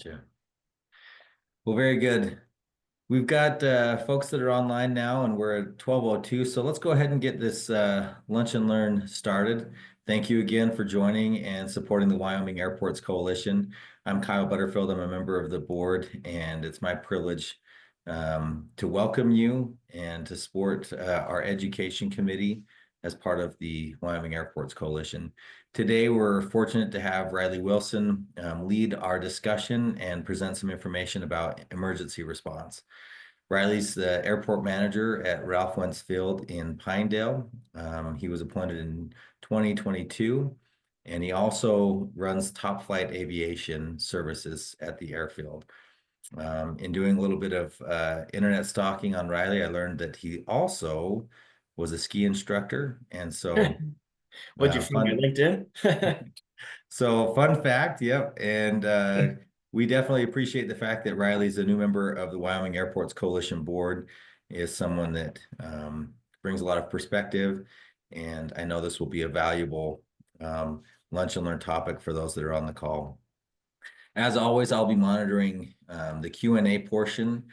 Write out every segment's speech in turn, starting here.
Sure. Well, very good. We've got folks that are online now, and we're at 12:02. So let's go ahead and get this Lunch and Learn started. Thank you again for joining and supporting the Wyoming Airports Coalition. I'm Kyle Butterfield. I'm a member of the board, and it's my privilege to welcome you and to support our education committee as part of the Wyoming Airports Coalition. Today, we're fortunate to have Riley Wilson lead our discussion and present some information about emergency response. Riley's the airport manager at Ralph Wentz Field in Pinedale. He was appointed in 2022, and he also runs Top Flight Aviation Services at the airfield. In doing a little bit of internet stalking on Riley, I learned that he also was a ski instructor, and so What'd you find my fun. LinkedIn? So fun fact, yep. And we definitely appreciate the fact that Riley's a new member of the Wyoming Airports Coalition Board, is someone that brings a lot of perspective. And I know this will be a valuable lunch and learn topic for those that are on the call. As always, I'll be monitoring the Q&A portion.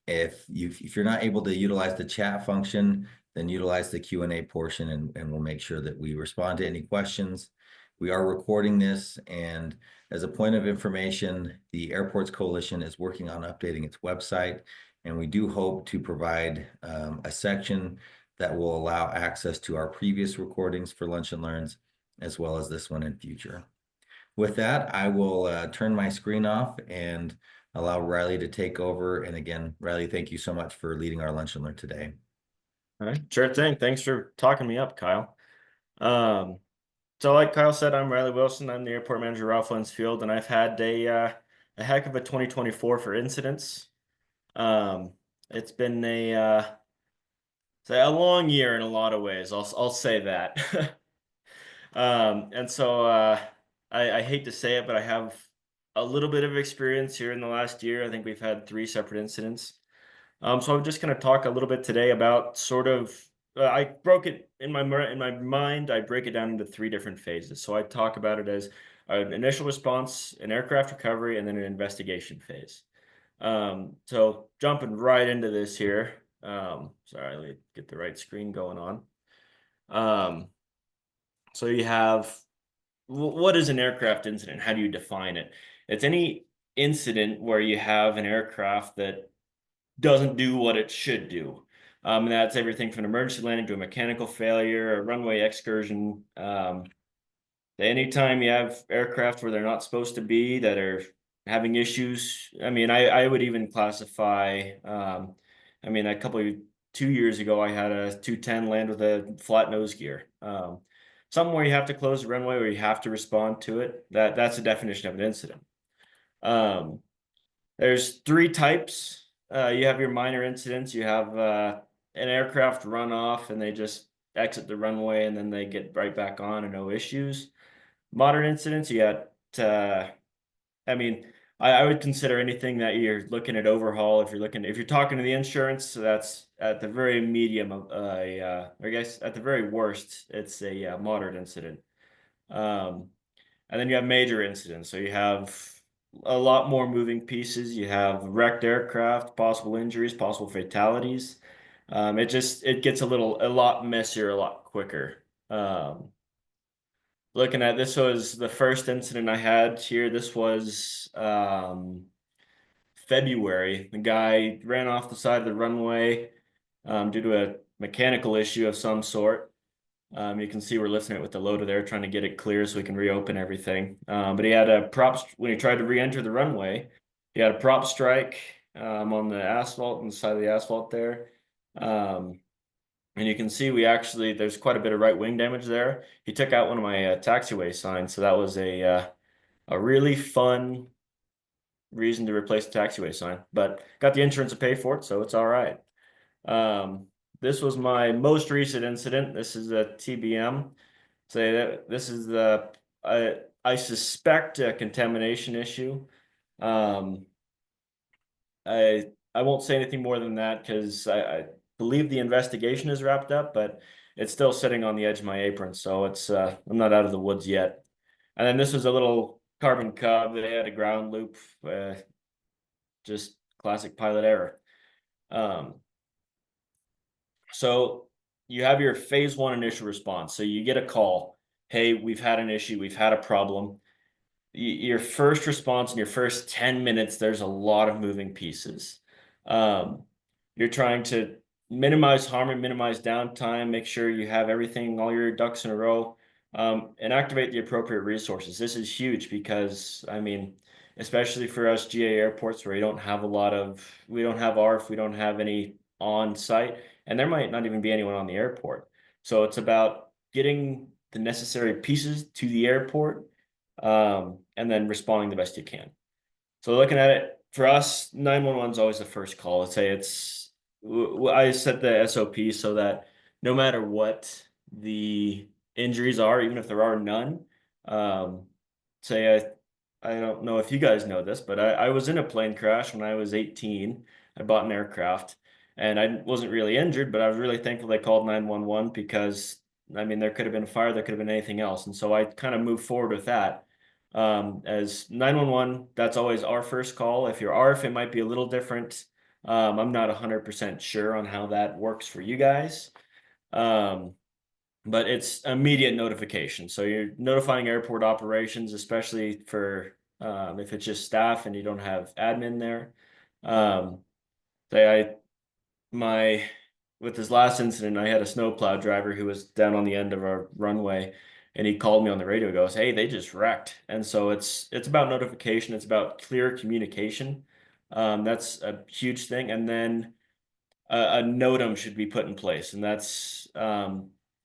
If you're not able to utilize the chat function, then utilize the Q&A portion, and we'll make sure that we respond to any questions. We are recording this, and as a point of information, the Airports Coalition is working on updating its website, and we do hope to provide a section that will allow access to our previous recordings for Lunch and Learns, as well as this one in future. With that, I will turn my screen off and allow Riley to take over. And again, Riley, thank you so much for leading our Lunch and Learn today. All right, sure thing. Thanks for talking me up, Kyle. So like Kyle said, I'm Riley Wilson. I'm the airport manager at Ralph Wentz Field, and I've had a heck of a 2024 for incidents. It's been a long year in a lot of ways. I'll say that. And so I hate to say it, but I have a little bit of experience here in the last year. I think we've had 3 separate incidents. So I'm just going to talk a little bit today about sort of I broke it in my mind. I break it down into 3 different phases. So I talk about it as an initial response, an aircraft recovery, and then an investigation phase. So jumping right into this here. Sorry, let me get the right screen going on. So you have, what is an aircraft incident? How do you define it? It's any incident where you have an aircraft that doesn't do what it should do. And that's everything from an emergency landing to a mechanical failure, a runway excursion. Anytime you have aircraft where they're not supposed to be, that are having issues. I mean, I would even classify, I mean, 2 years ago, I had a 210 land with a flat nose gear. Something where you have to close the runway, where you have to respond to it. That's the definition of an incident. There's 3 types. You have your minor incidents. You have an aircraft run off and they just exit the runway and then they get right back on and no issues. Modern incidents, you got, I mean, I would consider anything that you're looking at overhaul. If you're talking to the insurance, so that's at the very medium of, I guess at the very worst, it's a moderate incident. And then you have major incidents. So you have a lot more moving pieces. You have wrecked aircraft, possible injuries, possible fatalities. It gets a lot messier, a lot quicker. Looking at this was the first incident I had here. This was February. The guy ran off the side of the runway due to a mechanical issue of some sort. You can see we're lifting it with the loader there, trying to get it clear so we can reopen everything. But he had a when he tried to re-enter the runway, he had a prop strike on the asphalt, on the side of the asphalt there. And you can see there's quite a bit of right wing damage there. He took out one of my taxiway signs, so that was a really fun reason to replace the taxiway sign. But got the insurance to pay for it, so it's all right. This was my most recent incident. This is a TBM. Say that this is I suspect a contamination issue. I won't say anything more than that because I believe the investigation is wrapped up, but it's still sitting on the edge of my apron, so it's I'm not out of the woods yet. And then this was a little Carbon Cub, they had a ground loop, just classic pilot error. So you have your phase one initial response. So you get a call, hey, we've had an issue, we've had a problem. Your first response in your first 10 minutes, there's a lot of moving pieces. You're trying to minimize harm and minimize downtime, make sure you have everything, all your ducks in a row, and activate the appropriate resources. This is huge because, I mean, especially for us GA airports where we don't have we don't have ARF, we don't have any on site, and there might not even be anyone on the airport. So it's about getting the necessary pieces to the airport, and then responding the best you can. So looking at it, for us, 911 is always the first call. Let's say I set the SOP so that no matter what the injuries are, even if there are none, say I don't know if you guys know this, but I was in a plane crash when I was 18. I bought an aircraft and I wasn't really injured, but I was really thankful they called 911 because, I mean, there could have been a fire, there could have been anything else. And so I kind of moved forward with that. As 911, that's always our first call. If you're ARF, it might be a little different. I'm not 100% sure on how that works for you guys. But it's immediate notification. So you're notifying airport operations, especially for if it's just staff and you don't have admin there. Say with this last incident, I had a snowplow driver who was down on the end of our runway, and he called me on the radio, goes, "Hey, they just wrecked." And so it's about notification, it's about clear communication. That's a huge thing. And then a NOTAM should be put in place, and that's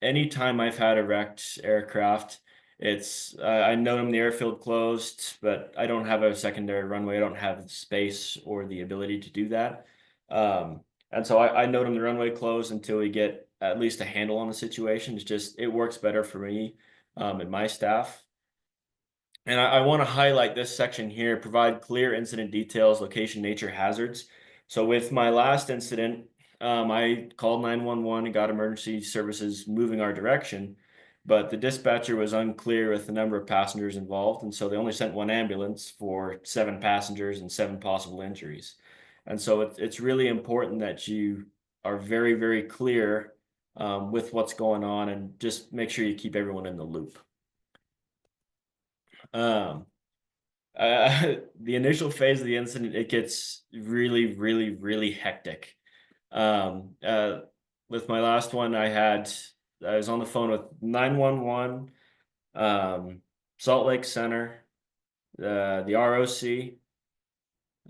anytime I've had a wrecked aircraft, it's I NOTAM the airfield closed, but I don't have a secondary runway. I don't have the space or the ability to do that. And so I NOTAM the runway closed until we get at least a handle on the situation. It works better for me and my staff. And I want to highlight this section here, provide clear incident details, location, nature, hazards. So with my last incident, I called 911 and got emergency services moving our direction, but the dispatcher was unclear with the number of passengers involved. And so they only sent one ambulance for 7 passengers and 7 possible injuries. And so it's really important that you are very, very clear with what's going on and just make sure you keep everyone in the loop. Um, the initial phase of the incident, it gets really, really, really hectic. With my last one, I was on the phone with 911, Salt Lake Center, the ROC,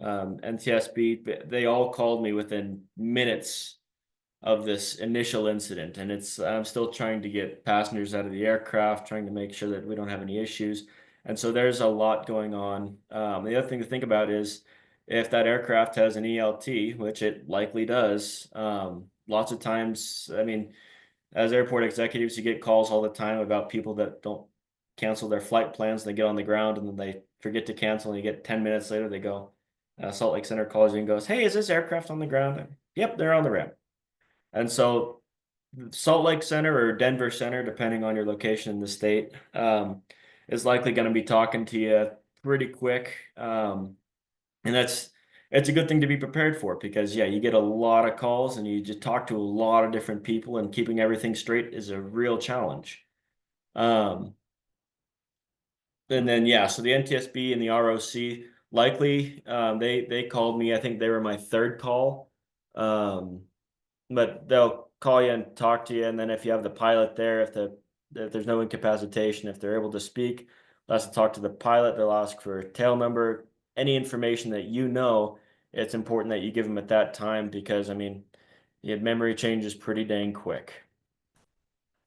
NTSB. They all called me within minutes of this initial incident, and I'm still trying to get passengers out of the aircraft, trying to make sure that we don't have any issues. And so there's a lot going on. The other thing to think about is if that aircraft has an ELT, which it likely does, lots of times, I mean, as airport executives, you get calls all the time about people that don't cancel their flight plans and they get on the ground and then they forget to cancel, and you get 10 minutes later, they go, Salt Lake Center calls you and goes, "Hey, is this aircraft on the ground?" Yep, they're on the ramp. And so Salt Lake Center or Denver Center, depending on your location in the state, is likely going to be talking to you pretty quick. And it's a good thing to be prepared for because, yeah, you get a lot of calls and you just talk to a lot of different people, and keeping everything straight is a real challenge. And then, yeah, so the NTSB and the ROC likely, they called me. I think they were my third call. But they'll call you and talk to you, and then if you have the pilot there, if there's no incapacitation, if they're able to speak, they'll ask to talk to the pilot. They'll ask for a tail number, any information that you know. It's important that you give them at that time because, I mean, your memory changes pretty dang quick.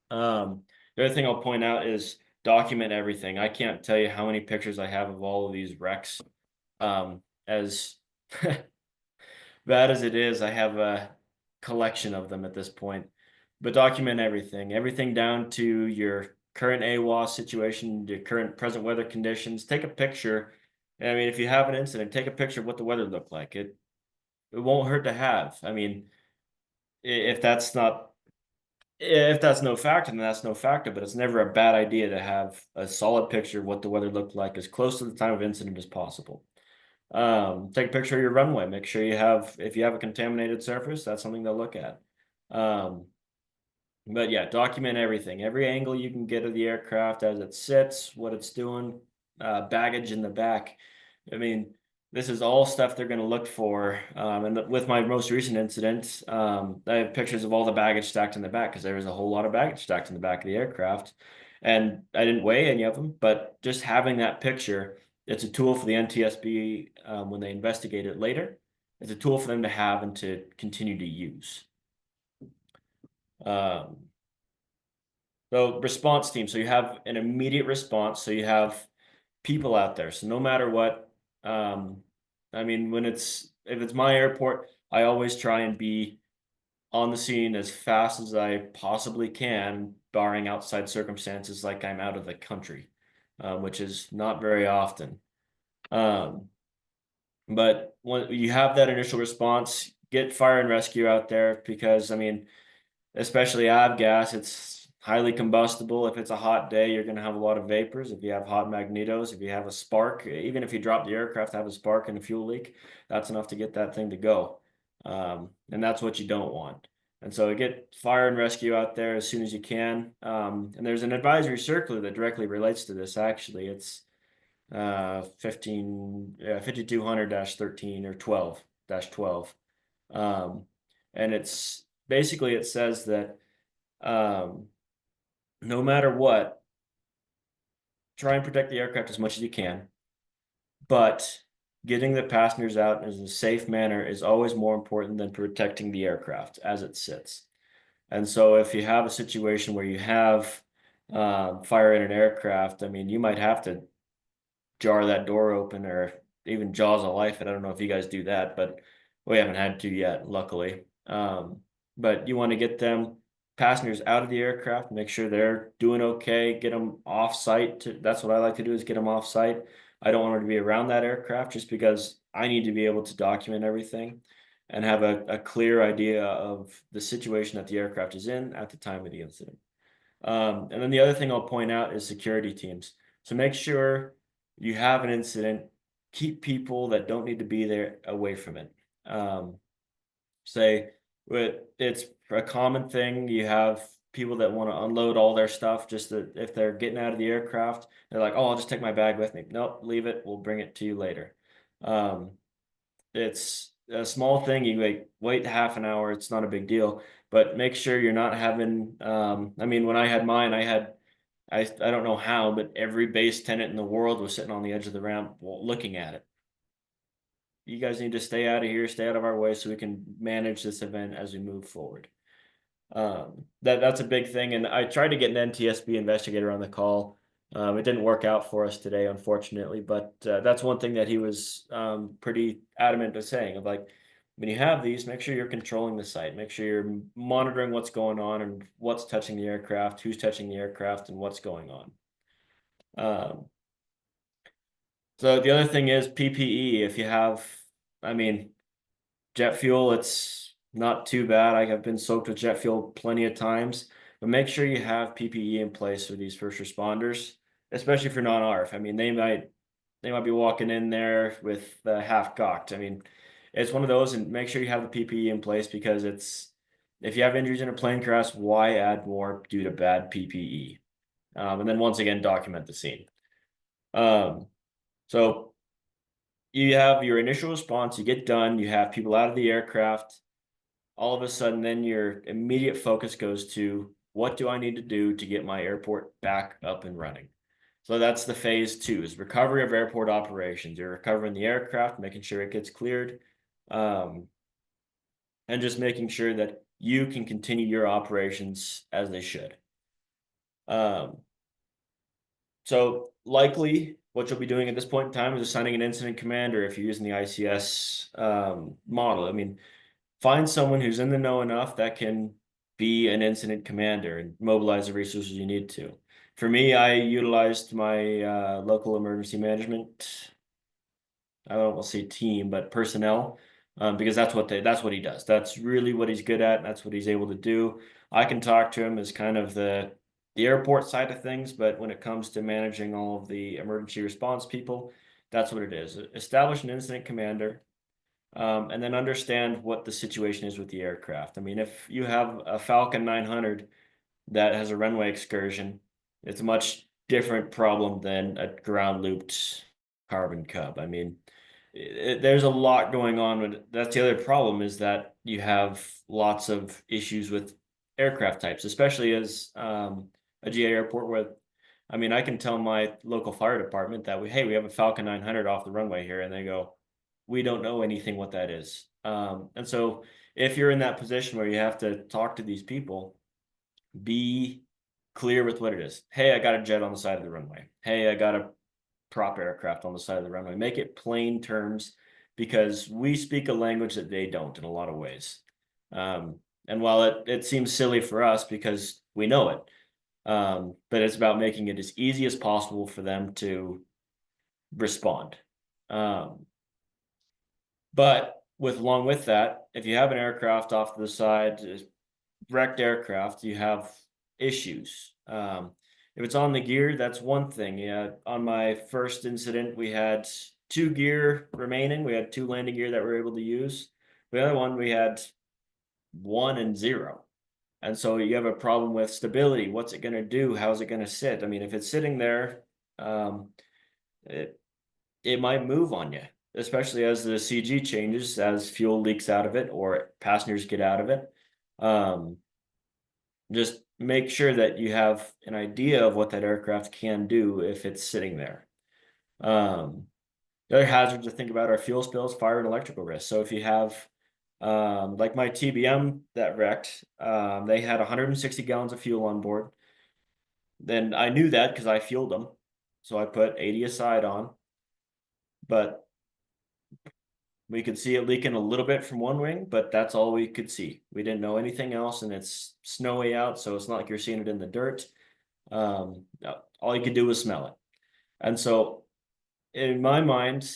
The other thing I'll point out is document everything. I can't tell you how many pictures I have of all of these wrecks. As bad as it is, I have a collection of them at this point. But document everything down to your current AWOS situation, your current present weather conditions. Take a picture. I mean, if you have an incident, take a picture of what the weather looked like. It won't hurt to have. I mean, if that's not If that's no factor, then that's no factor, but it's never a bad idea to have a solid picture of what the weather looked like as close to the time of incident as possible. Take a picture of your runway. Make sure you have, if you have a contaminated surface, that's something to look at. But yeah, document everything, every angle you can get of the aircraft as it sits, what it's doing, baggage in the back. I mean, this is all stuff they're going to look for. And with my most recent incident, I have pictures of all the baggage stacked in the back because there was a whole lot of baggage stacked in the back of the aircraft. And I didn't weigh any of them, but just having that picture, it's a tool for the NTSB when they investigate it later. It's a tool for them to have and to continue to use. So response team. So you have an immediate response. So you have people out there. So no matter what, I mean, if it's my airport, I always try and be on the scene as fast as I possibly can, barring outside circumstances like I'm out of the country, which is not very often. But when you have that initial response, get fire and rescue out there because, I mean, especially avgas, it's highly combustible. If it's a hot day, you're going to have a lot of vapors. If you have hot magnetos, if you have a spark, even if you drop the aircraft, have a spark and a fuel leak, that's enough to get that thing to go. And that's what you don't want. And so get fire and rescue out there as soon as you can. And there's an advisory circular that directly relates to this, actually. It's 5200-13 or 12-12. And it's basically, it says that no matter what, try and protect the aircraft as much as you can, but getting the passengers out in a safe manner is always more important than protecting the aircraft as it sits. And so if you have a situation where you have fire in an aircraft, I mean, you might have to jar that door open or even jaws of life. And I don't know if you guys do that, but we haven't had to yet, luckily. But you want to get them passengers out of the aircraft, make sure they're doing okay, get them off site. That's what I like to do, is get them off site. I don't want them to be around that aircraft just because I need to be able to document everything and have a clear idea of the situation that the aircraft is in at the time of the incident. And then the other thing I'll point out is security teams. So make sure you have an incident, keep people that don't need to be there away from it. Say it's a common thing. You have people that want to unload all their stuff just that if they're getting out of the aircraft, they're like, oh, I'll just take my bag with me. Nope, leave it. We'll bring it to you later. It's a small thing. You wait half an hour. It's not a big deal, but make sure you're not having, I mean, when I had mine, I don't know how, but every base tenant in the world was sitting on the edge of the ramp looking at it. You guys need to stay out of here, stay out of our way so we can manage this event as we move forward. That's a big thing. And I tried to get an NTSB investigator on the call. It didn't work out for us today, unfortunately, but that's one thing that he was pretty adamant of saying, of like, when you have these, make sure you're controlling the site, make sure you're monitoring what's going on and what's touching the aircraft, who's touching the aircraft, and what's going on. So the other thing is PPE. If you have, I mean, jet fuel, it's not too bad. I have been soaked with jet fuel plenty of times, but make sure you have PPE in place for these first responders, especially for non-ARF. I mean, they might be walking in there with half cocked. I mean, it's one of those, and make sure you have the PPE in place because if you have injuries in a plane crash, why add more due to bad PPE? And then once again, document the scene. So you have your initial response, you get done, you have people out of the aircraft. All of a sudden, then your immediate focus goes to, what do I need to do to get my airport back up and running? So that's the phase 2, is recovery of airport operations. You're recovering the aircraft, making sure it gets cleared, and just making sure that you can continue your operations as they should. So likely what you'll be doing at this point in time is assigning an incident commander if you're using the ICS model. I mean, find someone who's in the know enough that can be an incident commander and mobilize the resources you need to. For me, I utilized my local emergency management, I don't want to say team, but personnel. because that's what he does. That's really what he's good at. And that's what he's able to do. I can talk to him as kind of the airport side of things, but when it comes to managing all of the emergency response people, that's what it is. Establish an incident commander, and then understand what the situation is with the aircraft. I mean, if you have a Falcon 900 that has a runway excursion, it's a much different problem than a ground looped Carbon Cub. I mean, there's a lot going on with that's the other problem, is that you have lots of issues with aircraft types, especially as a GA airport where, I mean, I can tell my local fire department that we have a Falcon 900 off the runway here, and they go, we don't know anything what that is. And so if you're in that position where you have to talk to these people, be clear with what it is. Hey, I got a jet on the side of the runway. Hey, I got a prop aircraft on the side of the runway. Make it plain terms, because we speak a language that they don't in a lot of ways. And while it seems silly for us because we know it, but it's about making it as easy as possible for them to respond. But along with that, if you have an aircraft off to the side, wrecked aircraft, you have issues. If it's on the gear, that's one thing. Yeah, on my first incident, we had 2 gear remaining. We had 2 landing gear that we were able to use. The other one, we had 1 and 0. And so you have a problem with stability. What's it going to do? How's it going to sit? I mean, if it's sitting there, it might move on you, especially as the CG changes, as fuel leaks out of it or passengers get out of it. Just make sure that you have an idea of what that aircraft can do if it's sitting there. The other hazards to think about are fuel spills, fire, and electrical risk. So if you have, like my TBM that wrecked, they had 160 gallons of fuel on board. Then I knew that because I fueled them. So I put 80 aside on, but we could see it leaking a little bit from one wing, but that's all we could see. We didn't know anything else, and it's snowy out, so it's not like you're seeing it in the dirt. All you could do was smell it. And so in my mind,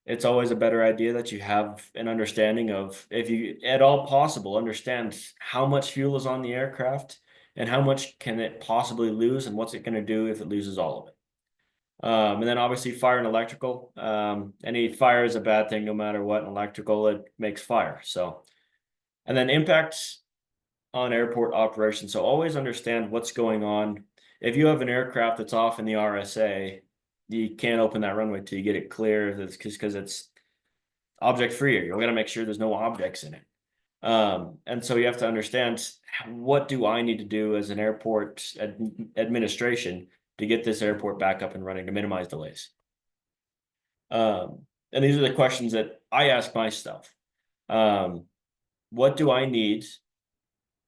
it's always a better idea that you have an understanding of, if you at all possible, understand how much fuel is on the aircraft and how much can it possibly lose and what's it going to do if it loses all of it. And then obviously fire and electrical. Any fire is a bad thing, no matter what. In electrical, it makes fire. So, and then impacts on airport operations. So always understand what's going on. If you have an aircraft that's off in the RSA, you can't open that runway till you get it clear. That's because it's object free. You're going to make sure there's no objects in it. And so you have to understand, what do I need to do as an airport administration to get this airport back up and running to minimize delays? And these are the questions that I ask myself. What do I need?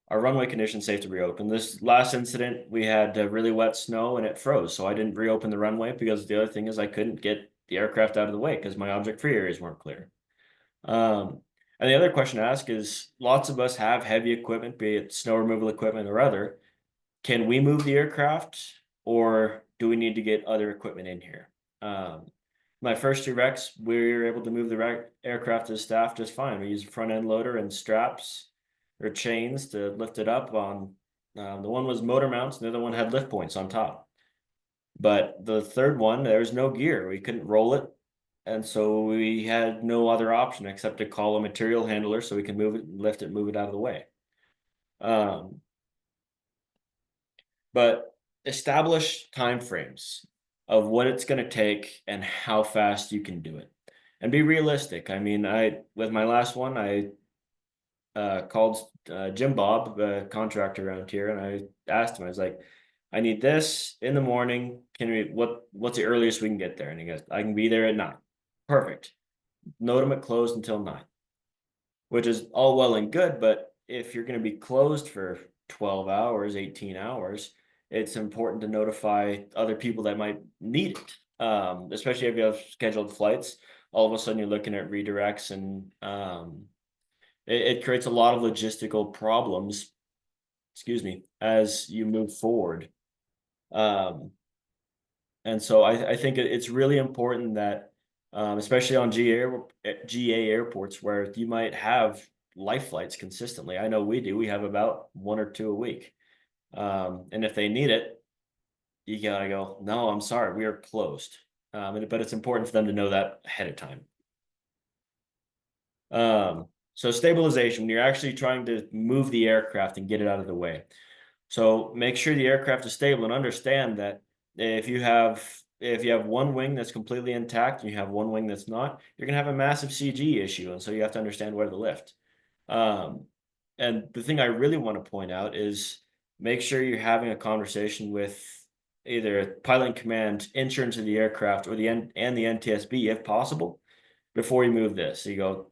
Are runway conditions safe to reopen? This last incident, we had really wet snow and it froze, so I didn't reopen the runway, because the other thing is I couldn't get the aircraft out of the way because my object free areas weren't clear. And the other question to ask is, lots of us have heavy equipment, be it snow removal equipment or other. Can we move the aircraft, or do we need to get other equipment in here? My first 2 wrecks, we were able to move the aircraft as staff just fine. We used a front end loader and straps or chains to lift it up on. The one was motor mounts, and the other one had lift points on top. But the third one, there was no gear. We couldn't roll it. And so we had no other option except to call a material handler so we can move it, lift it, move it out of the way. But establish timeframes of what it's going to take and how fast you can do it, and be realistic. I mean, with my last one, I called Jim Bob, the contractor around here, and I asked him, I was like, I need this in the morning. What's the earliest we can get there? And he goes, I can be there at 9. Perfect. Note them at closed until 9, which is all well and good. But if you're going to be closed for 12 hours, 18 hours, it's important to notify other people that might need it. Especially if you have scheduled flights, all of a sudden you're looking at redirects, and it creates a lot of logistical problems, excuse me, as you move forward. And so I think it's really important that especially on GA airports where you might have life flights consistently. I know we do. We have about 1 or 2 a week. And if they need it, you gotta go, no, I'm sorry, we are closed. But it's important for them to know that ahead of time. So stabilization, when you're actually trying to move the aircraft and get it out of the way. So make sure the aircraft is stable and understand that if you have one wing that's completely intact and you have one wing that's not, you're gonna have a massive CG issue, and so you have to understand where to lift. And the thing I really want to point out is make sure you're having a conversation with either pilot in command, insurance of the aircraft, or the NTSB if possible before you move this. So you go,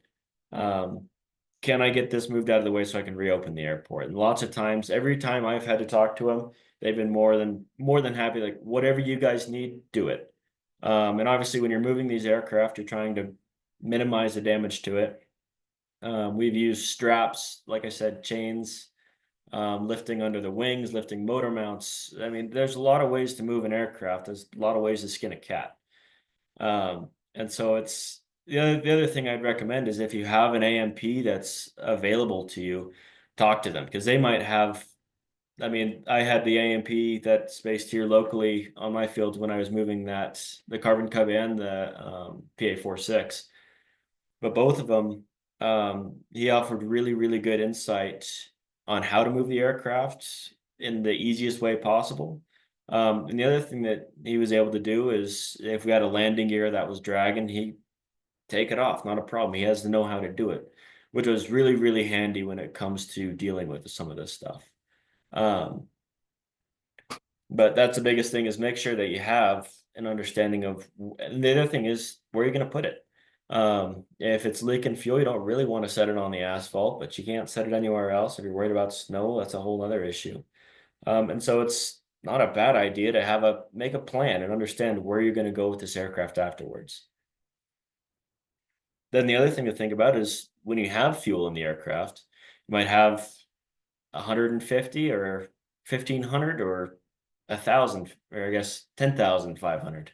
can I get this moved out of the way so I can reopen the airport? And lots of times, every time I've had to talk to them, they've been more than happy. Like, whatever you guys need, do it. And obviously, when you're moving these aircraft, you're trying to minimize the damage to it. We've used straps, like I said, chains, lifting under the wings, lifting motor mounts. I mean, there's a lot of ways to move an aircraft. There's a lot of ways to skin a cat. And so it's the other thing I'd recommend is if you have an AMP that's available to you, talk to them because they might have. I mean, I had the AMP that's based here locally on my field when I was moving the Carbon Cub and the PA-46, but both of them, he offered really good insight on how to move the aircraft in the easiest way possible. And the other thing that he was able to do is if we had a landing gear that was dragging, he take it off, not a problem. He has to know how to do it, which was really handy when it comes to dealing with some of this stuff. But that's the biggest thing is make sure that you have an understanding of, and the other thing is where you're going to put it. If it's leaking fuel, you don't really want to set it on the asphalt, but you can't set it anywhere else. If you're worried about snow, that's a whole other issue. And so it's not a bad idea to make a plan and understand where you're going to go with this aircraft afterwards. Then the other thing to think about is when you have fuel in the aircraft, you might have 150 or 1,500 or 1,000, or I guess 10,500.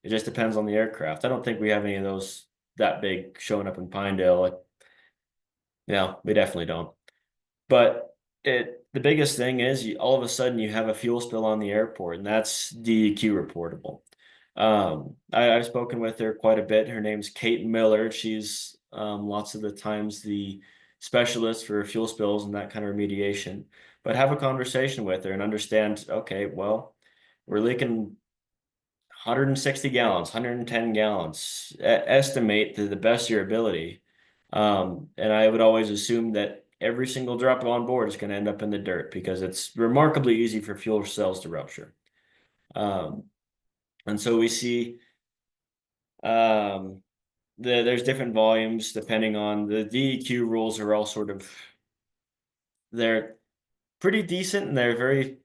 It just depends on the aircraft. I don't think we have any of those that big showing up in Pinedale. Like, no, we definitely don't. But the biggest thing is all of a sudden you have a fuel spill on the airport, and that's DEQ reportable. I've spoken with her quite a bit. Her name's Kate Miller. She's lots of the times the specialist for fuel spills and that kind of remediation. But have a conversation with her and understand, okay, well, we're leaking 160 gallons, 110 gallons. Estimate to the best of your ability. And I would always assume that every single drop on board is going to end up in the dirt because it's remarkably easy for fuel cells to rupture. And so we see there's different volumes depending on the DEQ rules are all they're pretty decent and they're very,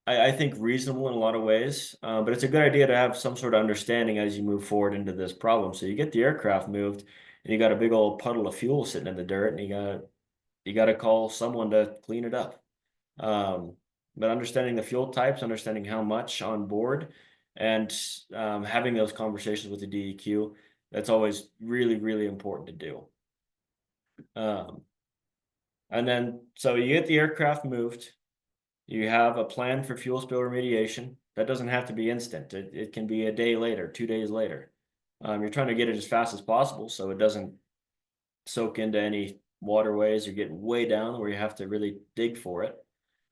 I think, reasonable in a lot of ways. But it's a good idea to have some sort of understanding as you move forward into this problem. So you get the aircraft moved and you got a big old puddle of fuel sitting in the dirt and you got to call someone to clean it up. But understanding the fuel types, understanding how much on board, and having those conversations with the DEQ, that's always really important to do. And then, so you get the aircraft moved, you have a plan for fuel spill remediation. That doesn't have to be instant. It can be a day later, 2 days later. You're trying to get it as fast as possible so it doesn't soak into any waterways or get way down where you have to really dig for it.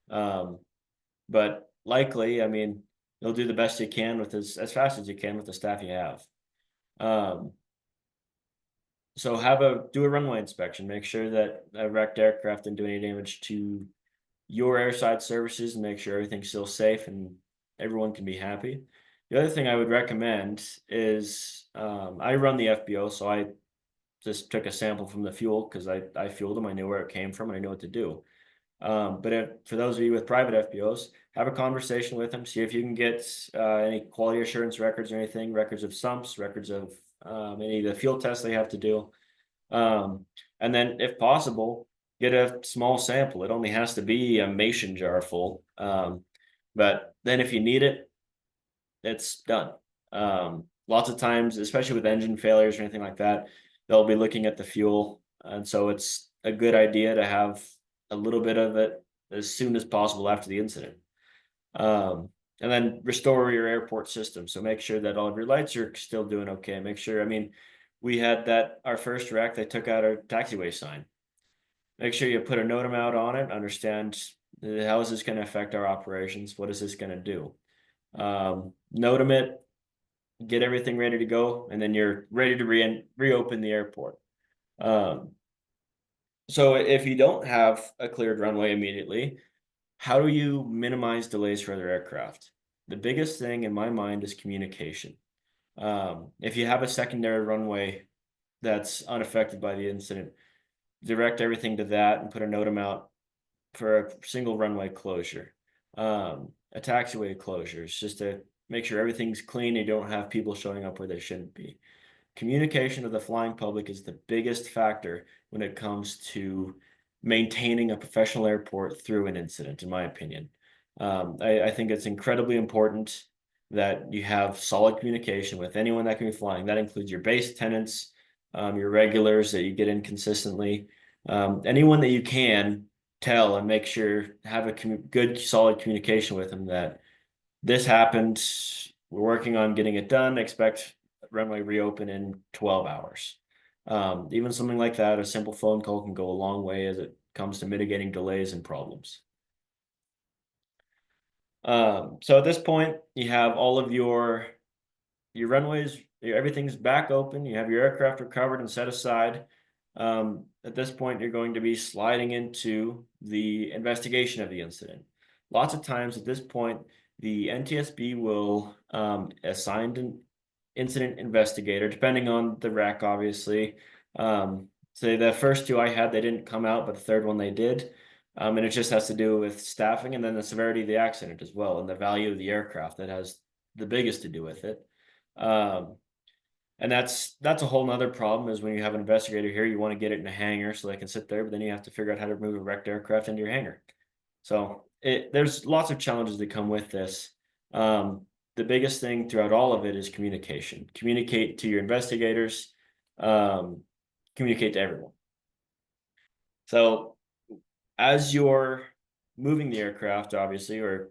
But likely, I mean, you'll do the best you can with as fast as you can with the staff you have. So do a runway inspection. Make sure that a wrecked aircraft didn't do any damage to your airside services, and make sure everything's still safe and everyone can be happy. The other thing I would recommend is I run the FBO, so I just took a sample from the fuel because I fueled them. I knew where it came from and I knew what to do. But for those of you with private FBOs, have a conversation with them, see if you can get any quality assurance records or anything, records of sumps, records of any of the field tests they have to do. And then if possible, get a small sample. It only has to be a mason jar full. But then if you need it, it's done. lots of times, especially with engine failures or anything like that, they'll be looking at the fuel. And so it's a good idea to have a little bit of it as soon as possible after the incident. And then restore your airport system. So make sure that all of your lights are still doing okay. Make sure, I mean, we had our first wreck, they took out our taxiway sign. Make sure you put a NOTAM out on it, understand how is this going to affect our operations? What is this going to do? NOTAM it, get everything ready to go, and then you're ready to reopen the airport. So if you don't have a cleared runway immediately, how do you minimize delays for other aircraft? The biggest thing in my mind is communication. If you have a secondary runway that's unaffected by the incident, direct everything to that and put a NOTAM out for a single runway closure. A taxiway closures, just to make sure everything's clean and you don't have people showing up where they shouldn't be. Communication with the flying public is the biggest factor when it comes to maintaining a professional airport through an incident, in my opinion. I think it's incredibly important that you have solid communication with anyone that can be flying. That includes your base tenants, your regulars that you get in consistently, anyone that you can tell and make sure have a good, solid communication with them that this happened. We're working on getting it done. Expect runway reopen in 12 hours. Even something like that, a simple phone call can go a long way as it comes to mitigating delays and problems. So at this point, you have all of your runways, everything's back open. You have your aircraft recovered and set aside. At this point, you're going to be sliding into the investigation of the incident. Lots of times at this point, the NTSB will assign an incident investigator, depending on the wreck, obviously. So the first two I had, they didn't come out, but the third one they did. And it just has to do with staffing and then the severity of the accident as well, and the value of the aircraft that has the biggest to do with it. And that's a whole nother problem is when you have an investigator here, you want to get it in a hangar so they can sit there, but then you have to figure out how to move a wrecked aircraft into your hangar. So there's lots of challenges that come with this. The biggest thing throughout all of it is communication. Communicate to your investigators, communicate to everyone. So as you're moving the aircraft, obviously, or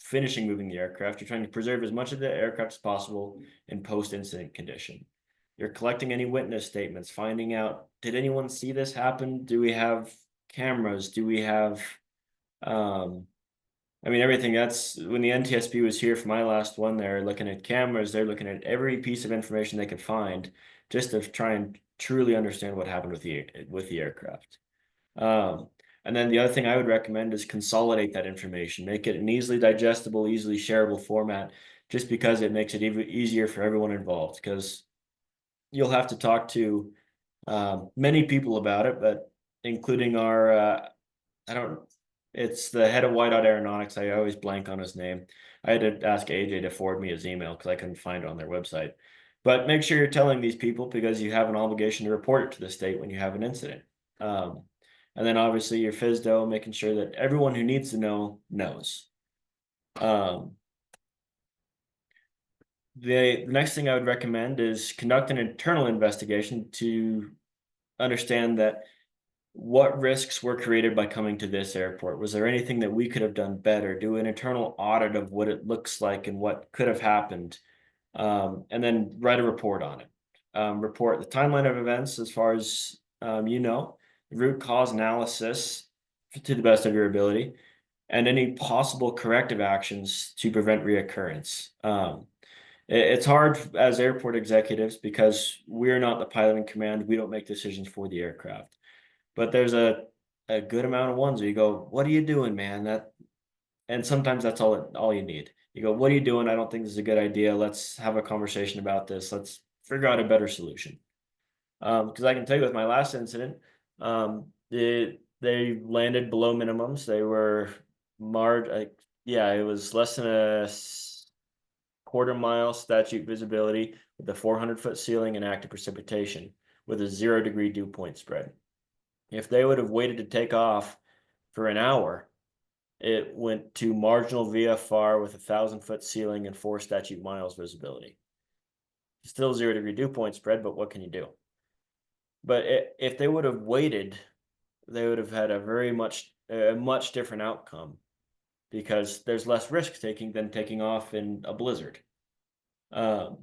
finishing moving the aircraft, you're trying to preserve as much of the aircraft as possible in post-incident condition. You're collecting any witness statements, finding out, did anyone see this happen? Do we have cameras? Do we have, I mean, everything. That's when the NTSB was here for my last one, they're looking at cameras, they're looking at every piece of information they could find just to try and truly understand what happened with the aircraft. And then the other thing I would recommend is consolidate that information, make it an easily digestible, easily shareable format, just because it makes it even easier for everyone involved. Because you'll have to talk to many people about it, but including our, it's the head of Whiteout Aeronautics. I always blank on his name. I had to ask AJ to forward me his email because I couldn't find it on their website. But make sure you're telling these people because you have an obligation to report it to the state when you have an incident. And then obviously your FSDO, making sure that everyone who needs to know knows. The next thing I would recommend is conduct an internal investigation to understand that what risks were created by coming to this airport. Was there anything that we could have done better? Do an internal audit of what it looks like and what could have happened, and then write a report on it. Report the timeline of events as far as root cause analysis to the best of your ability, and any possible corrective actions to prevent reoccurrence. It's hard as airport executives because we're not the pilot in command. We don't make decisions for the aircraft. But there's a good amount of ones where you go, what are you doing, man? And sometimes that's all you need. You go, what are you doing? I don't think this is a good idea. Let's have a conversation about this. Let's figure out a better solution. Because I can tell you with my last incident, they landed below minimums. They were marred. It was less than a quarter-mile statute visibility with a 400-foot ceiling and active precipitation with a 0-degree dew point spread. If they would have waited to take off for an hour, it went to marginal VFR with a 1,000-foot ceiling and 4 statute miles visibility. still 0-degree dew point spread, but what can you do? But if they would have waited, they would have had a much different outcome, because there's less risk taking than taking off in a blizzard. And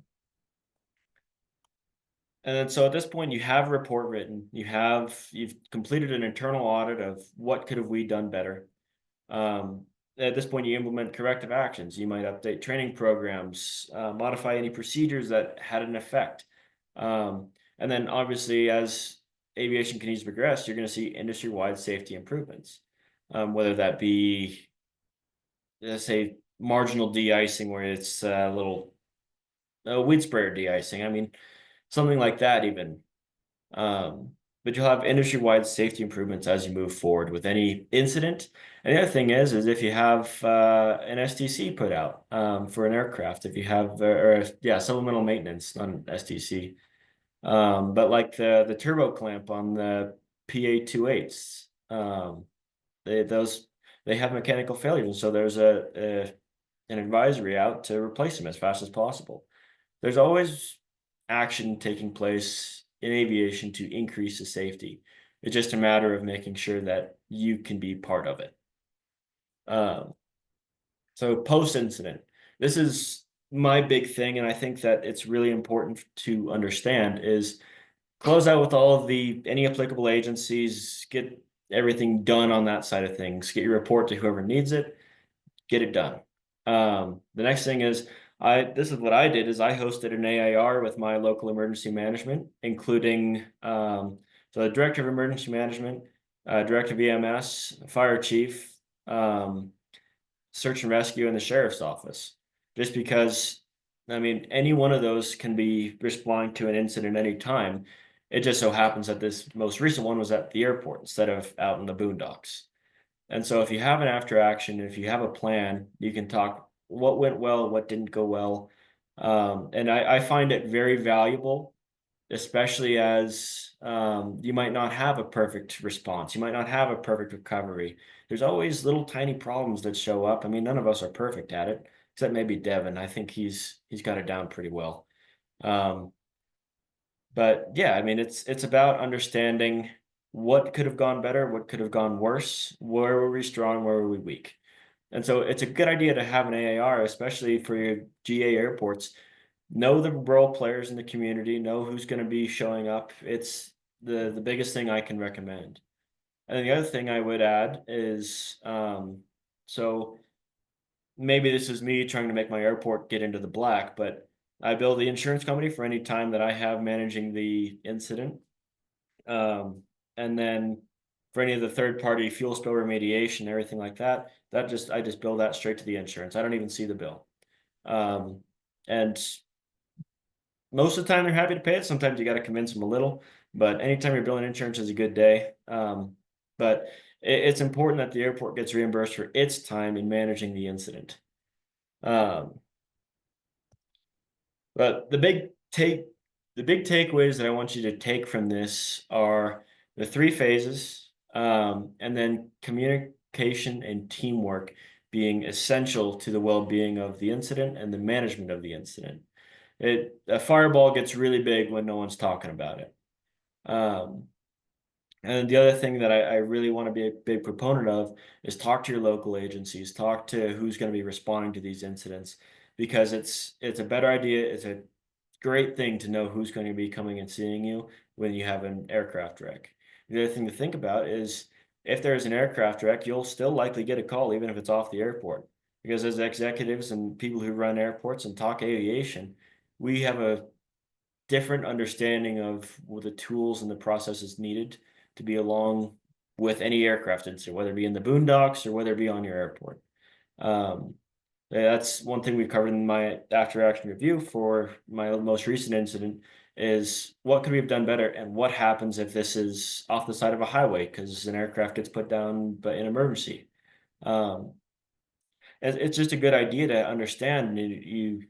then so at this point, you have a report written, you've completed an internal audit of what could have we done better. At this point, you implement corrective actions. You might update training programs, modify any procedures that had an effect. And then obviously, as aviation continues to progress, you're going to see industry-wide safety improvements, whether that be, let's say, marginal de-icing, where it's a little weed sprayer de-icing. I mean, something like that even. But you'll have industry-wide safety improvements as you move forward with any incident. And the other thing is if you have an STC put out for an aircraft, if you have supplemental maintenance on STC, but like the turbo clamp on the PA-28s, they have mechanical failures, and so there's an advisory out to replace them as fast as possible. There's always action taking place in aviation to increase the safety. It's just a matter of making sure that you can be part of it. So post-incident, this is my big thing, and I think that it's really important to understand, is close out with all of any applicable agencies, get everything done on that side of things, get your report to whoever needs it, get it done. The next thing is, this is what I did, is I hosted an AIR with my local emergency management, including so the director of emergency management, director of EMS, fire chief, search and rescue, and the sheriff's office. Just because, I mean, any one of those can be responding to an incident any time. It just so happens that this most recent one was at the airport instead of out in the boondocks. And so if you have an after action, if you have a plan, you can talk what went well, what didn't go well. And I find it very valuable, especially as you might not have a perfect response. You might not have a perfect recovery. There's always little tiny problems that show up. I mean, none of us are perfect at it, except maybe Devin. I think he's got it down pretty well. But yeah, I mean, it's about understanding what could have gone better, what could have gone worse, where were we strong, where were we weak. And so it's a good idea to have an AAR, especially for your GA airports. Know the role players in the community, know who's going to be showing up. It's the biggest thing I can recommend. And then the other thing I would add is, so maybe this is me trying to make my airport get into the black, but I bill the insurance company for any time that I have managing the incident. And then for any of the third-party fuel spill remediation, everything like that, I just bill that straight to the insurance. I don't even see the bill. And most of the time they're happy to pay it. Sometimes you got to convince them a little, but anytime you're billing insurance is a good day. But it's important that the airport gets reimbursed for its time in managing the incident. But the big takeaways that I want you to take from this are the 3 phases, and then communication and teamwork being essential to the well-being of the incident and the management of the incident. A fireball gets really big when no one's talking about it. And the other thing that I really want to be a big proponent of is talk to your local agencies, talk to who's going to be responding to these incidents, because it's a better idea. It's a great thing to know who's going to be coming and seeing you when you have an aircraft wreck. The other thing to think about is if there's an aircraft wreck, you'll still likely get a call, even if it's off the airport, because as executives and people who run airports and talk aviation, we have a different understanding of the tools and the processes needed to be along with any aircraft incident, whether it be in the boondocks or whether it be on your airport. That's one thing we've covered in my after action review for my most recent incident, is what could we have done better and what happens if this is off the side of a highway because an aircraft gets put down but in emergency. It's just a good idea to understand. You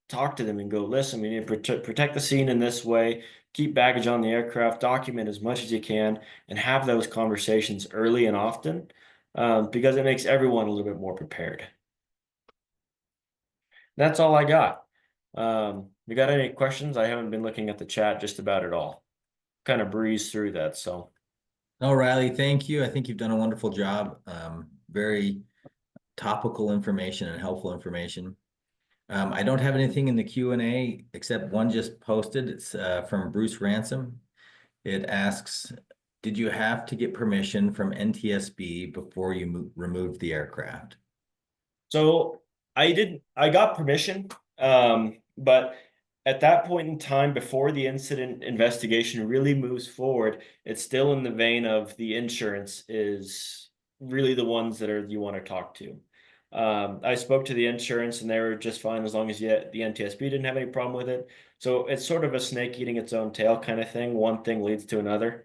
talk to them and go, listen, we need to protect the scene in this way, keep baggage on the aircraft, document as much as you can, and have those conversations early and often, because it makes everyone a little bit more prepared. That's all I got. You got any questions? I haven't been looking at the chat just about it all. Kind of breezed through that, so. No, Riley, thank you. I think you've done a wonderful job. Very topical information and helpful information. I don't have anything in the Q&A except one just posted. It's from Bruce Ransom. It asks, did you have to get permission from NTSB before you removed the aircraft? So I got permission, but at that point in time, before the incident investigation really moves forward, it's still in the vein of the insurance is really the ones that you want to talk to. I spoke to the insurance and they were just fine as long as the NTSB didn't have any problem with it. So it's sort of a snake eating its own tail kind of thing. One thing leads to another.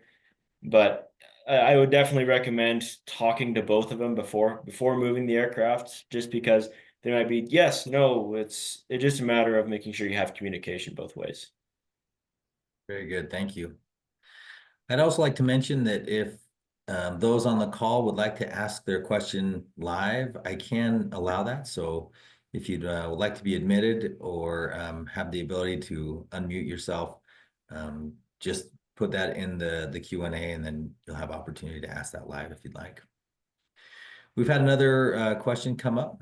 But I would definitely recommend talking to both of them before moving the aircraft, just because they might be yes, no. It's just a matter of making sure you have communication both ways. Very good. Thank you. I'd also like to mention that if those on the call would like to ask their question live, I can allow that. So if you'd would like to be admitted or have the ability to unmute yourself, just put that in the Q&A and then you'll have opportunity to ask that live if you'd like. We've had another question come up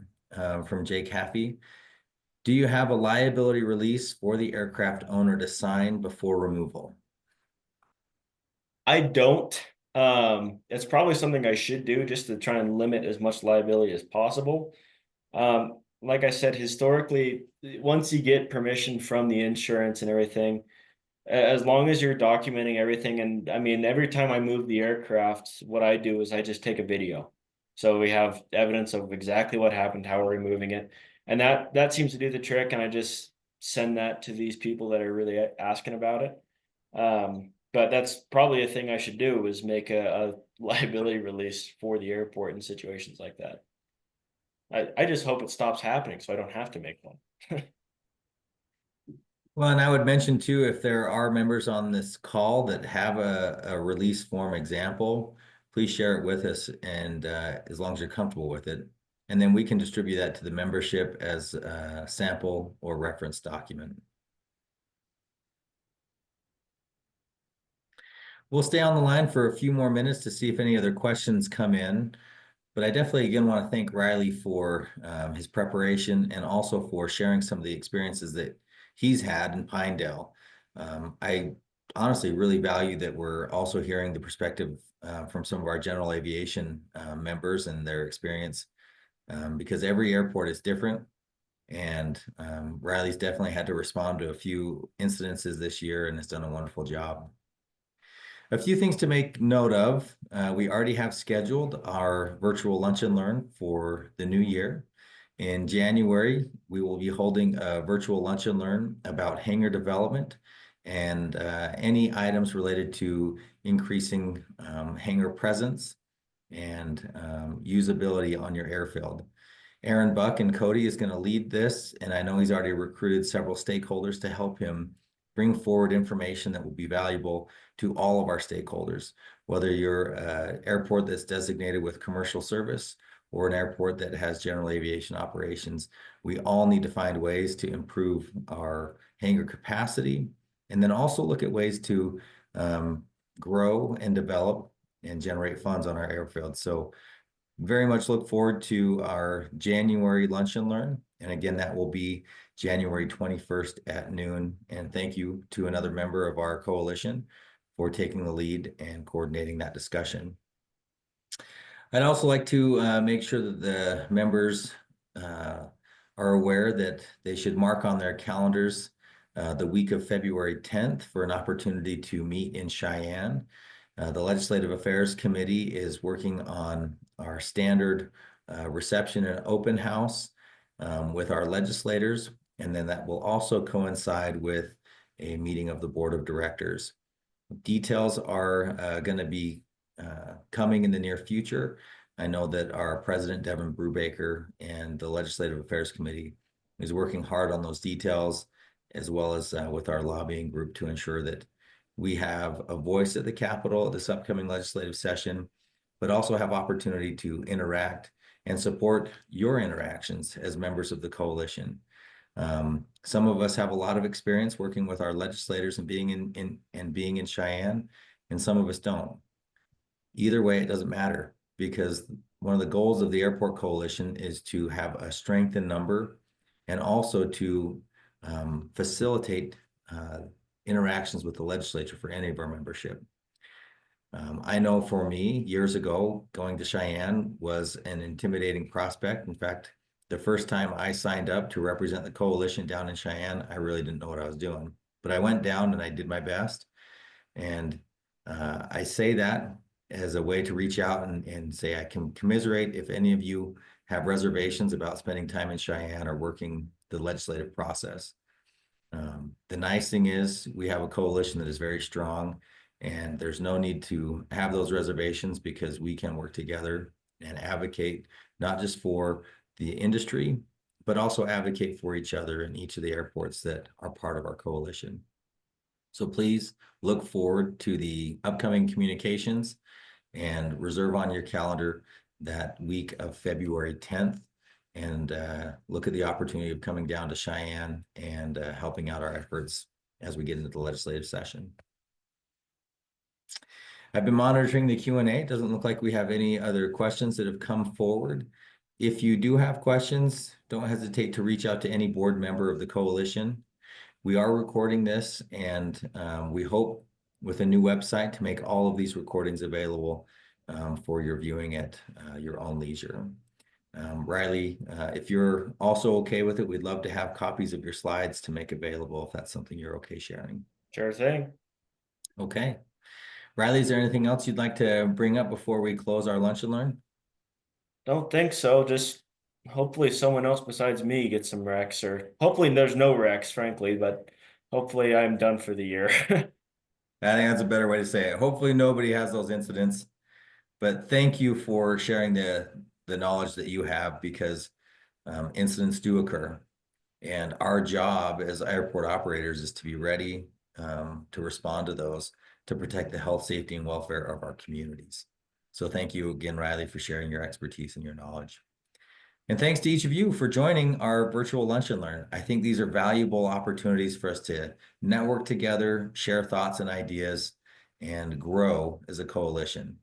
from Jake Haffey. Do you have a liability release for the aircraft owner to sign before removal? I don't. It's probably something I should do just to try and limit as much liability as possible. Like I said, historically, once you get permission from the insurance and everything, as long as you're documenting everything, and I mean, every time I move the aircraft, what I do is I just take a video. So we have evidence of exactly what happened, how we're removing it. And that seems to do the trick. And I just send that to these people that are really asking about it. But that's probably a thing I should do is make a liability release for the airport in situations like that. I just hope it stops happening so I don't have to make one. Well, and I would mention too, if there are members on this call that have a release form example, please share it with us and as long as you're comfortable with it. And then we can distribute that to the membership as a sample or reference document. We'll stay on the line for a few more minutes to see if any other questions come in. But I definitely, again, want to thank Riley for his preparation and also for sharing some of the experiences that he's had in Pinedale. I honestly really value that we're also hearing the perspective from some of our general aviation members and their experience because every airport is different. And Riley's definitely had to respond to a few incidences this year and has done a wonderful job. A few things to make note of. We already have scheduled our virtual lunch and learn for the new year. In January, we will be holding a virtual lunch and learn about hangar development and any items related to increasing hangar presence and usability on your airfield. Aaron Buck and Cody is going to lead this, and I know he's already recruited several stakeholders to help him bring forward information that will be valuable to all of our stakeholders, whether you're an airport that's designated with commercial service or an airport that has general aviation operations. We all need to find ways to improve our hangar capacity and then also look at ways to grow and develop and generate funds on our airfield. So very much look forward to our January lunch and learn. And again, that will be January 21st at noon. And thank you to another member of our coalition for taking the lead and coordinating that discussion. I'd also like to make sure that the members are aware that they should mark on their calendars the week of February 10th for an opportunity to meet in Cheyenne. The Legislative Affairs Committee is working on our standard reception and open house with our legislators, and then that will also coincide with a meeting of the Board of Directors. Details are going to be coming in the near future. I know that our President, Devin Brubaker, and the Legislative Affairs Committee is working hard on those details, as well as with our lobbying group to ensure that we have a voice at the Capitol at this upcoming legislative session, but also have opportunity to interact and support your interactions as members of the coalition. Some of us have a lot of experience working with our legislators and being in Cheyenne, and some of us don't. Either way, it doesn't matter, because one of the goals of the Airport Coalition is to have a strength in number, and also to facilitate interactions with the legislature for any of our membership. I know for me, years ago, going to Cheyenne was an intimidating prospect. In fact, the first time I signed up to represent the coalition down in Cheyenne, I really didn't know what I was doing. But I went down and I did my best. And I say that as a way to reach out and say I can commiserate if any of you have reservations about spending time in Cheyenne or working the legislative process. The nice thing is we have a coalition that is very strong, and there's no need to have those reservations, because we can work together and advocate not just for the industry, but also advocate for each other in each of the airports that are part of our coalition. So please look forward to the upcoming communications and reserve on your calendar that week of February 10th, and look at the opportunity of coming down to Cheyenne and helping out our efforts as we get into the legislative session. I've been monitoring the Q&A. It doesn't look like we have any other questions that have come forward. If you do have questions, don't hesitate to reach out to any board member of the coalition. We are recording this, and we hope with a new website to make all of these recordings available for your viewing at your own leisure. Riley, if you're also okay with it, we'd love to have copies of your slides to make available, if that's something you're okay sharing. Sure thing. Okay. Riley, is there anything else you'd like to bring up before we close our Lunch and Learn? Don't think so. Just hopefully someone else besides me gets some wrecks, or hopefully there's no wrecks, frankly, but hopefully I'm done for the year. I think that's a better way to say it. Hopefully nobody has those incidents, but thank you for sharing the knowledge that you have, because incidents do occur, and our job as airport operators is to be ready to respond to those, to protect the health, safety, and welfare of our communities. So thank you again, Riley, for sharing your expertise and your knowledge. And thanks to each of you for joining our virtual Lunch and Learn. I think these are valuable opportunities for us to network together, share thoughts and ideas, and grow as a coalition.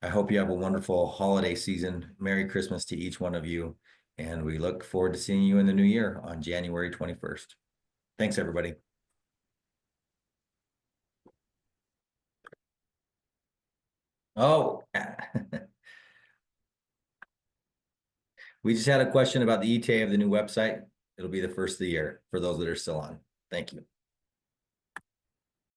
I hope you have a wonderful holiday season. Merry Christmas to each one of you. And we look forward to seeing you in the new year on January 21st. Thanks, everybody. Oh, we just had a question about the ETA of the new website. It'll be the first of the year for those that are still on. Thank you.